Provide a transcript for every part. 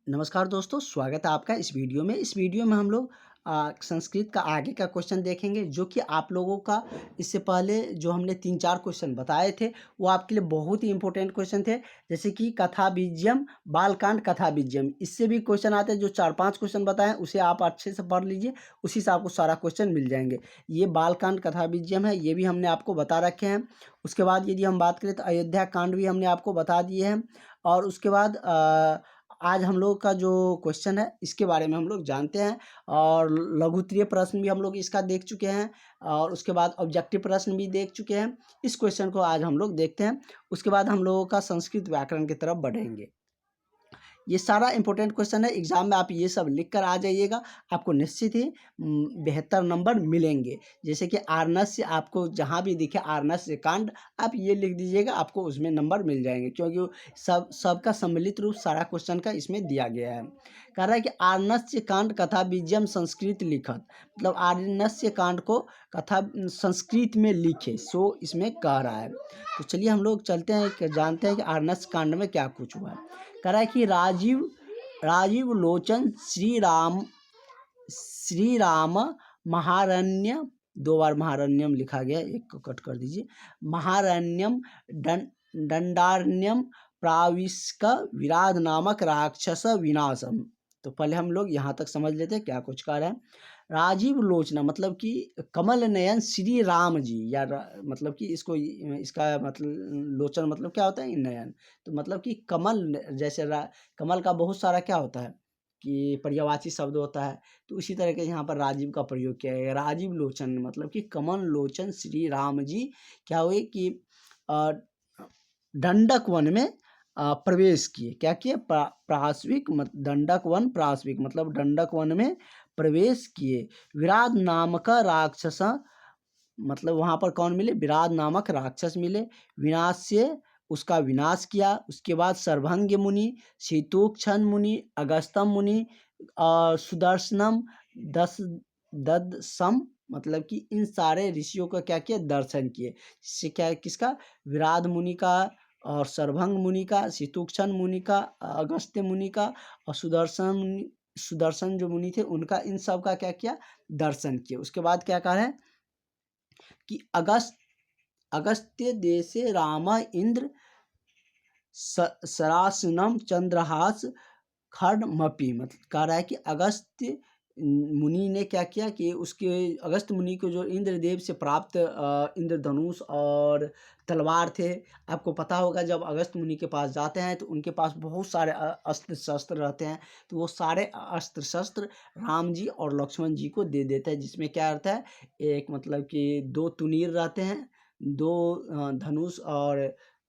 नमस्कार दोस्तों, स्वागत है आपका इस वीडियो में। इस वीडियो में हम लोग संस्कृत का आगे का क्वेश्चन देखेंगे, जो कि आप लोगों का इससे पहले जो हमने 3-4 क्वेश्चन बताए थे, वो आपके लिए बहुत ही इम्पोर्टेंट क्वेश्चन थे। जैसे कि कथा बीजयम, बालकांड कथा बीजयम, इससे भी क्वेश्चन आते हैं। जो 4-5 क्वेश्चन बताएँ, उसे आप अच्छे से पढ़ लीजिए, उसी से आपको सारा क्वेश्चन मिल जाएँगे। ये बालकांड कथा बीजयम है, ये भी हमने आपको बता रखे हैं। उसके बाद यदि हम बात करें तो अयोध्या कांड भी हमने आपको बता दिए हैं। और उसके बाद आज हम लोग का जो क्वेश्चन है, इसके बारे में हम लोग जानते हैं। और लघुत्तरीय प्रश्न भी हम लोग इसका देख चुके हैं, और उसके बाद ऑब्जेक्टिव प्रश्न भी देख चुके हैं। इस क्वेश्चन को आज हम लोग देखते हैं। उसके बाद हम लोगों का संस्कृत व्याकरण की तरफ बढ़ेंगे। ये सारा इंपॉर्टेंट क्वेश्चन है, एग्जाम में आप ये सब लिख कर आ जाइएगा, आपको निश्चित ही बेहतर नंबर मिलेंगे। जैसे कि आर्नस्य, आपको जहाँ भी दिखे आर्नस्य कांड, आप ये लिख दीजिएगा, आपको उसमें नंबर मिल जाएंगे, क्योंकि सबका सम्मिलित रूप सारा क्वेश्चन का इसमें दिया गया है। कह रहा है कि आर्नस्य कांड कथा बीजम संस्कृत लिखत, मतलब आर्नस्य कांड को कथा संस्कृत में लिखे, सो इसमें कह रहा है। तो चलिए हम लोग चलते हैं, जानते हैं कि आर्नस्य कांड में क्या कुछ हुआ है। कह रहा है कि राजीव लोचन श्री राम महारण्य, 2 बार महारण्यम लिखा गया, एक को कट कर दीजिए। महारण्यम दंडारण्यम प्राविष्क विराध नामक राक्षस विनाशम। तो पहले हम लोग यहाँ तक समझ लेते हैं क्या कुछ कह रहे हैं। राजीव लोचना मतलब कि कमल नयन श्री राम जी, या मतलब कि इसका मतलब लोचन मतलब क्या होता है, नयन। तो मतलब कि कमल, जैसे कमल का बहुत सारा क्या होता है कि पर्यायवाची शब्द होता है, तो उसी तरह के यहाँ पर राजीव का प्रयोग किया है। राजीव लोचन मतलब कि कमल लोचन श्री राम जी क्या हुए कि दंडक वन में प्रवेश किए। क्या किए? प्राश्विक, दंडक वन प्राश्विक मतलब दंडक वन में प्रवेश किए। विराट नाम का राक्षस, मतलब वहाँ पर कौन मिले? विराट नामक राक्षस मिले। विनाश से उसका विनाश किया। उसके बाद सर्वभंग मुनि, शीतोक्षण मुनि, अगस्त्यम मुनि और सुदर्शनम ददसम, मतलब कि इन सारे ऋषियों का क्या किया? दर्शन किए। इससे क्या है? किसका? विराट मुनि का, और सर्वभंग मुनि का, शीतोक्षण मुनि का, अगस्त्य मुनि का, और सुदर्शन जो मुनि थे उनका, इन सब का क्या किया? दर्शन किए। उसके बाद क्या कह रहे हैं कि अगस्त्य देशे राम इंद्र सरासनम चंद्रहास खड़मपी, मतलब कह रहा है कि अगस्त्य मुनि ने क्या किया कि उसके, अगस्त्य मुनि को जो इंद्रदेव से प्राप्त इंद्रधनुष और तलवार थे। आपको पता होगा जब अगस्त्य मुनि के पास जाते हैं तो उनके पास बहुत सारे अस्त्र शस्त्र रहते हैं, तो वो सारे अस्त्र शस्त्र राम जी और लक्ष्मण जी को दे देते हैं। जिसमें क्या रहता है, एक मतलब कि 2 तुनीर रहते हैं, 2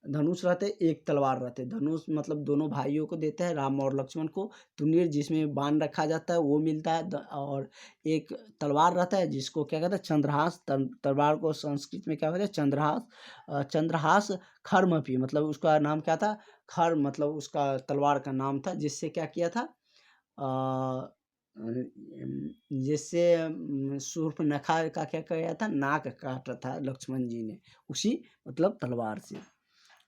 धनुष रहते, एक तलवार रहते। धनुष मतलब दोनों भाइयों को देते हैं, राम और लक्ष्मण को। तुनीर जिसमें बाण रखा जाता है वो मिलता है, और एक तलवार रहता है जिसको क्या कहते हैं? चंद्रहास। तलवार को संस्कृत में क्या कहते हैं? चंद्रहास। चंद्रहास खर्मपी, मतलब उसका नाम क्या था? खर, मतलब उसका तलवार का नाम था, जिससे क्या किया था? जिससे शूर्पणखा का क्या किया था? नाक काटा था लक्ष्मण जी ने, उसी मतलब तलवार से।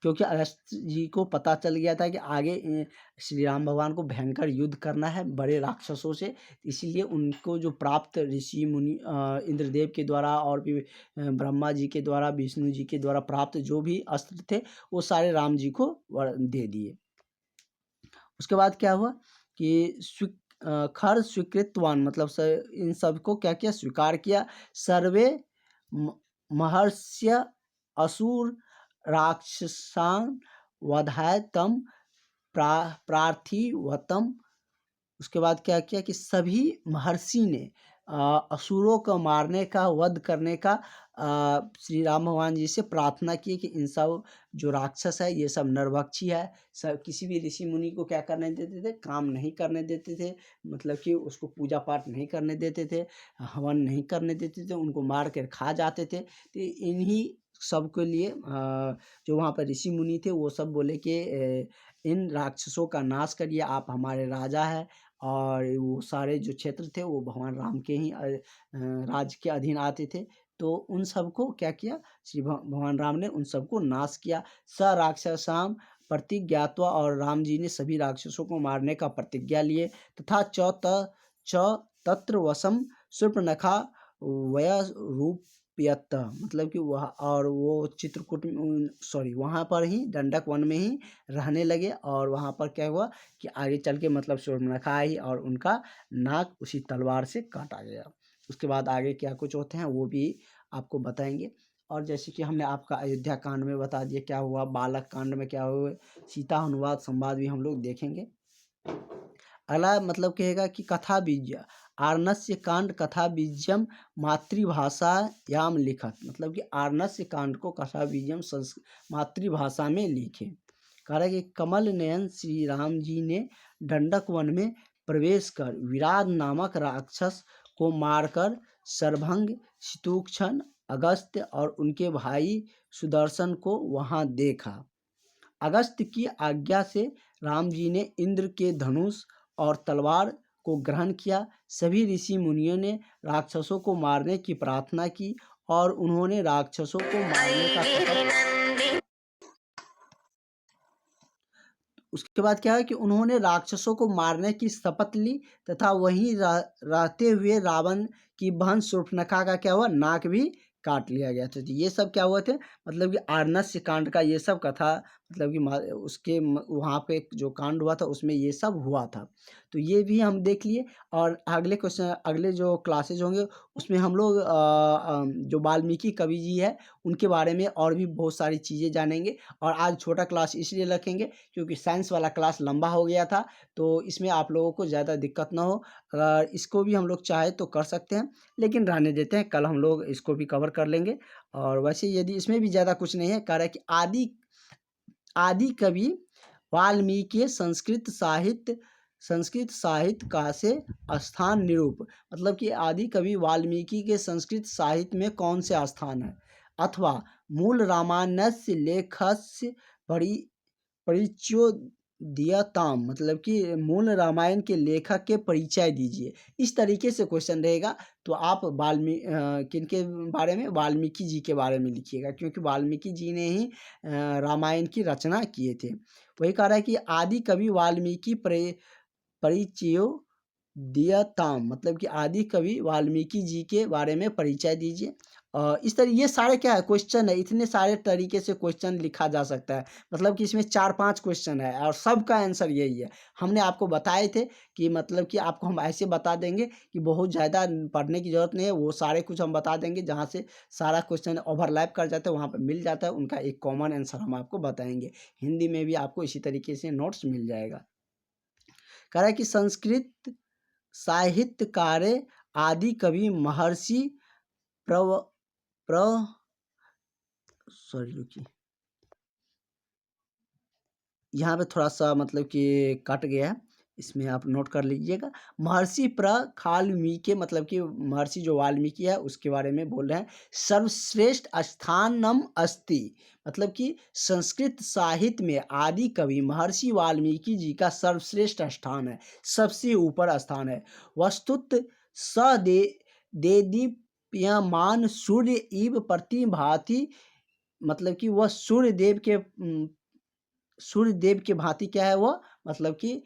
क्योंकि अगस्त्य जी को पता चल गया था कि आगे श्री राम भगवान को भयंकर युद्ध करना है बड़े राक्षसों से, इसीलिए उनको जो प्राप्त ऋषि मुनि इंद्रदेव के द्वारा और भी ब्रह्मा जी के द्वारा, विष्णु जी के द्वारा प्राप्त जो भी अस्त्र थे, वो सारे राम जी को दे दिए। उसके बाद क्या हुआ कि खर स्वीकृतवान, मतलब इन सबको क्या किया? स्वीकार किया। सर्वे महर्ष्य असुर राक्षसान वधाय तम प्रार्थिवतम। उसके बाद क्या किया कि सभी महर्षि ने असुरों को मारने का, वध करने का श्री राम भगवान जी से प्रार्थना की कि इन सब जो राक्षस है ये सब नरभक्षी है, सब किसी भी ऋषि मुनि को क्या करने देते थे? काम नहीं करने देते थे, मतलब कि उसको पूजा पाठ नहीं करने देते थे, हवन नहीं करने देते थे, उनको मार कर खा जाते थे। तो इन्हीं सब के लिए जो वहाँ पर ऋषि मुनि थे वो सब बोले कि इन राक्षसों का नाश करिए, आप हमारे राजा है। और वो सारे जो क्षेत्र थे वो भगवान राम के ही राज के अधीन आते थे। तो उन सबको क्या किया? श्री भगवान राम ने उन सबको नाश किया। स राक्षसाम प्रतिज्ञात्वा और राम जी ने सभी राक्षसों को मारने का प्रतिज्ञा लिए तथा च तत्र वसम शूर्पणखा वयरूपयत, मतलब कि वह और वो चित्रकूट सॉरी वहाँ पर ही दंडक वन में ही रहने लगे। और वहाँ पर क्या हुआ कि आगे चल के मतलब शूर्पणखा आई और उनका नाक उसी तलवार से काटा गया। उसके बाद आगे क्या कुछ होते हैं वो भी आपको बताएंगे। और जैसे कि हमने आपका अयोध्या कांड में बता दिया क्या हुआ, बालक कांड में क्या हुआ, सीता अनुवाद संवाद भी हम लोग देखेंगे। अगला मतलब कहेगा कि कथा बीज आर्नस्य कांड कथा बीजम मातृभाषायाम लिखत, मतलब कि आर्नस्य कांड को कथा बीजम मातृभाषा में लिखे। कह रहा है कि कमल नयन श्री राम जी ने दंडक वन में प्रवेश कर विराट नामक राक्षस को मारकर सरभंग, शत्रुघ्न, अगस्त्य और उनके भाई सुदर्शन को वहां देखा। अगस्त्य की आज्ञा से राम जी ने इंद्र के धनुष और तलवार को ग्रहण किया। सभी ऋषि मुनियों ने राक्षसों को मारने की प्रार्थना की और उन्होंने राक्षसों को मारने का शपथ, उसके बाद क्या है कि उन्होंने राक्षसों को मारने की शपथ ली तथा वहीं रहते हुए रावण की बहन शूर्पणखा का क्या हुआ, नाक भी काट लिया गया था। तो ये सब क्या हुए थे, मतलब कि आर्नस्य कांड का ये सब कथा, मतलब कि उसके वहाँ पे जो कांड हुआ था उसमें ये सब हुआ था। तो ये भी हम देख लिए। और अगले क्वेश्चन, अगले जो क्लासेज होंगे उसमें हम लोग जो वाल्मीकि कवि जी है उनके बारे में और भी बहुत सारी चीज़ें जानेंगे। और आज छोटा क्लास इसलिए रखेंगे क्योंकि साइंस वाला क्लास लंबा हो गया था, तो इसमें आप लोगों को ज़्यादा दिक्कत ना हो। अगर इसको भी हम लोग चाहे तो कर सकते हैं, लेकिन रहने देते हैं, कल हम लोग इसको भी कवर कर लेंगे। और वैसे यदि इसमें भी ज़्यादा कुछ नहीं है, कह रहा है कि आदि कवि वाल्मीकि संस्कृत साहित्य का से स्थान निरूप, मतलब कि आदि कवि वाल्मीकि के संस्कृत साहित्य में कौन से स्थान है, अथवा मूल रामायणस्य लेखस्य परिचयो दियताम, मतलब कि मूल रामायण के लेखक के परिचय दीजिए। इस तरीके से क्वेश्चन रहेगा। तो आप किनके बारे में, वाल्मीकि जी के बारे में लिखिएगा, क्योंकि वाल्मीकि जी ने ही रामायण की रचना किए थे। वही कह रहा है कि आदि कवि वाल्मीकि परिचयो दियताम, मतलब कि आदि कवि वाल्मीकि जी के बारे में परिचय दीजिए। इस तरह ये सारे क्या है क्वेश्चन है, इतने सारे तरीके से क्वेश्चन लिखा जा सकता है। मतलब कि इसमें 4-5 क्वेश्चन है और सबका आंसर यही है। हमने आपको बताए थे कि मतलब कि आपको हम ऐसे बता देंगे कि बहुत ज़्यादा पढ़ने की ज़रूरत नहीं है, वो सारे कुछ हम बता देंगे जहाँ से सारा क्वेश्चन ओवरलैप कर जाता है वहाँ पर मिल जाता है, उनका एक कॉमन आंसर हम आपको बताएंगे। हिंदी में भी आपको इसी तरीके से नोट्स मिल जाएगा। कह रहा है कि संस्कृत साहित्यकार आदि कवि महर्षि प्रव प्र सॉरी रुकिए, यहाँ पे थोड़ा सा मतलब कि कट गया है, इसमें आप नोट कर लीजिएगा। महर्षि प्रखाल्मीके, मतलब कि महर्षि जो वाल्मीकि है उसके बारे में बोल रहे हैं। सर्वश्रेष्ठ स्थानम अस्ति, मतलब कि संस्कृत साहित्य में आदि कवि महर्षि वाल्मीकि जी का सर्वश्रेष्ठ स्थान है, सबसे ऊपर स्थान है। वस्तुत स देदीप्यमान सूर्य इव प्रतिभाति, मतलब कि वह सूर्य देव के भांति क्या है वो, मतलब कि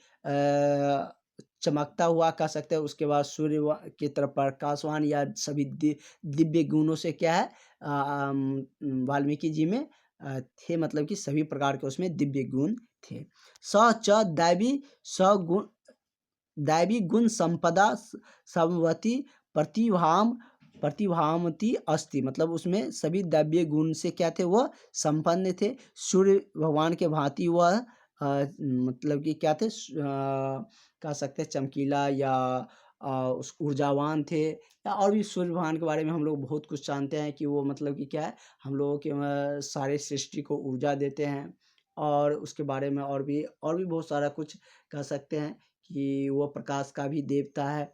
चमकता हुआ कह सकते हैं। उसके बाद सूर्य की तरफ प्रकाशवान या सभी दिव्य गुणों से क्या है वाल्मीकि जी में थे, मतलब कि सभी प्रकार के उसमें दिव्य गुण थे। स च दैवी गुण संपदा समवती प्रतिभामति अस्ति, मतलब उसमें सभी दैवीय गुण से क्या थे, वह संपन्न थे। सूर्य भगवान के भांति वह मतलब कि क्या थे, कह सकते हैं चमकीला या उस ऊर्जावान थे। या और भी सूर्य भगवान के बारे में हम लोग बहुत कुछ जानते हैं कि वो मतलब कि क्या है, हम लोगों के सारे सृष्टि को ऊर्जा देते हैं। और उसके बारे में और भी बहुत सारा कुछ कह सकते हैं कि वो प्रकाश का भी देवता है।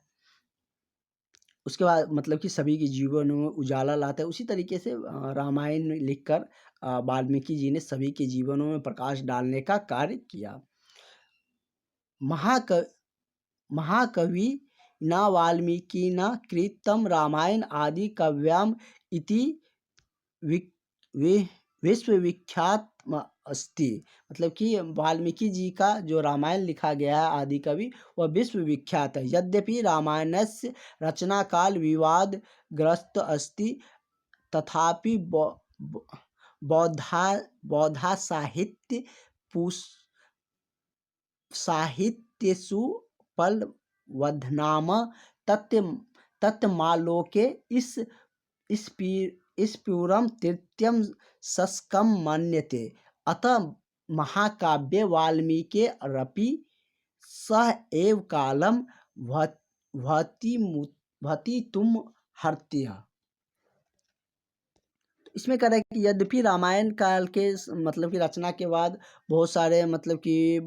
उसके बाद मतलब कि सभी के जीवन में उजाला लाता है। उसी तरीके से रामायण लिखकर वाल्मीकि जी ने सभी के जीवनों में प्रकाश डालने का कार्य किया। महाकवि न वाल्मीकि न कृतम रामायण आदि काव्याम इति विश्वविख्यात अस्ति, मतलब कि वाल्मीकि जी का जो रामायण लिखा गया है आदि कवि, वह विश्व विख्यात है। यद्यपि रामायणस्य रचनाकाल विवादग्रस्त अस्ति, तथापि बौद्धा बौद्धा साहित्येषु पल्लवध्नाम तत् तत्मालोके स्फुरं तृतीयं शतकं मन्यते। अतः महाकाव्ये वाल्मीकिरपि सः एव कालं भवितुमर्हति। इसमें कह रहा है कि यद्यपि रामायण काल के मतलब की रचना के बाद बहुत सारे मतलब कि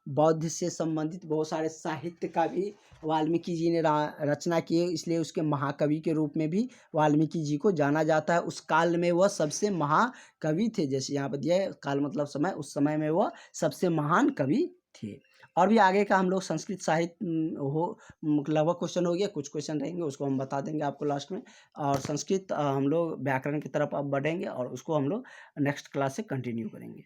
बौद्ध से संबंधित बहुत सारे साहित्य का भी वाल्मीकि जी ने रचना की है, इसलिए उसके महाकवि के रूप में भी वाल्मीकि जी को जाना जाता है। उस काल में वह सबसे महाकवि थे, जैसे यहाँ पर दिया है काल मतलब समय, उस समय में वह सबसे महान कवि थे। और भी आगे का हम लोग संस्कृत साहित्य लगभग क्वेश्चन हो गया, कुछ क्वेश्चन रहेंगे उसको हम बता देंगे आपको लास्ट में। और संस्कृत हम लोग व्याकरण की तरफ अब बढ़ेंगे और उसको हम लोग नेक्स्ट क्लास से कंटिन्यू करेंगे।